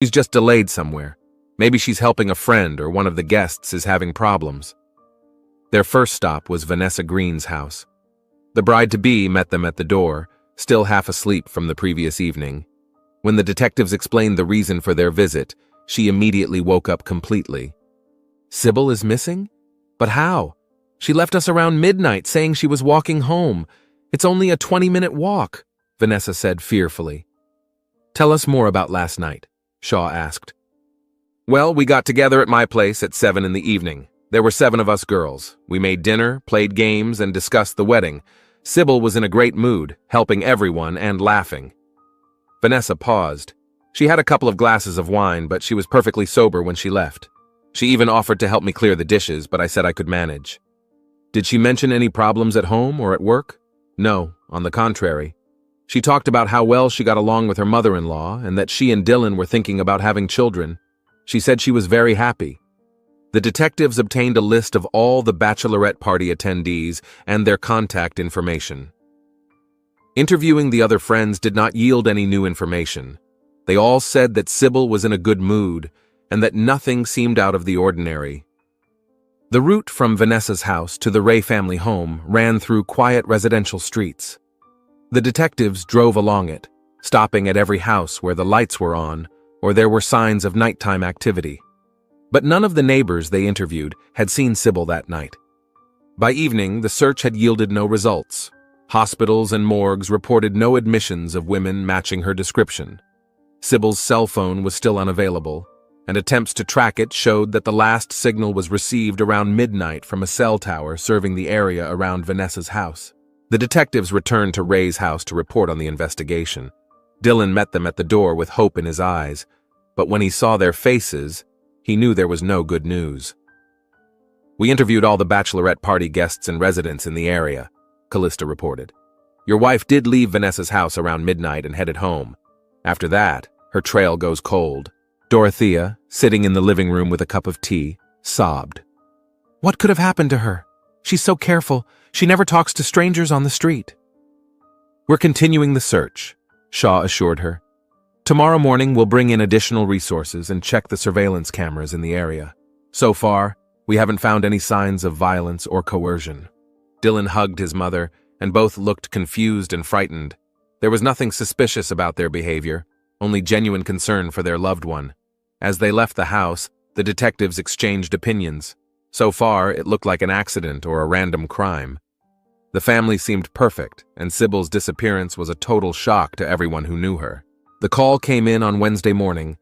She's just delayed somewhere. Maybe she's helping a friend or one of the guests is having problems. Their first stop was Vanessa Green's house. The bride-to-be met them at the door, still half asleep from the previous evening. When the detectives explained the reason for their visit, she immediately woke up completely. Sybil is missing? But how? She left us around midnight saying she was walking home. It's only a 20-minute walk, Vanessa said fearfully. Tell us more about last night, Shaw asked. Well, we got together at my place at 7 in the evening. There were 7 of us girls. We made dinner, played games, and discussed the wedding. Sybil was in a great mood, helping everyone and laughing. Vanessa paused. She had a couple of glasses of wine, but she was perfectly sober when she left. She even offered to help me clear the dishes, but I said I could manage. Did she mention any problems at home or at work? No, on the contrary. She talked about how well she got along with her mother-in-law and that she and Dylan were thinking about having children. She said she was very happy. The detectives obtained a list of all the bachelorette party attendees and their contact information. Interviewing the other friends did not yield any new information. They all said that Sybil was in a good mood and that nothing seemed out of the ordinary. The route from Vanessa's house to the Ray family home ran through quiet residential streets. The detectives drove along it, stopping at every house where the lights were on or there were signs of nighttime activity. But none of the neighbors they interviewed had seen Sybil that night. By evening, the search had yielded no results. Hospitals and morgues reported no admissions of women matching her description. Sybil's cell phone was still unavailable, and attempts to track it showed that the last signal was received around midnight from a cell tower serving the area around Vanessa's house. The detectives returned to Ray's house to report on the investigation. Dylan met them at the door with hope in his eyes, but when he saw their faces, he knew there was no good news. We interviewed all the bachelorette party guests and residents in the area, Callista reported. Your wife did leave Vanessa's house around midnight and headed home. After that, her trail goes cold. Dorothea, sitting in the living room with a cup of tea, sobbed. What could have happened to her? She's so careful. She never talks to strangers on the street. We're continuing the search, Shaw assured her. Tomorrow morning we'll bring in additional resources and check the surveillance cameras in the area. So far, we haven't found any signs of violence or coercion. Dylan hugged his mother, and both looked confused and frightened. There was nothing suspicious about their behavior, only genuine concern for their loved one. As they left the house, the detectives exchanged opinions. So far, it looked like an accident or a random crime. The family seemed perfect, and Sybil's disappearance was a total shock to everyone who knew her. The call came in on Wednesday morning,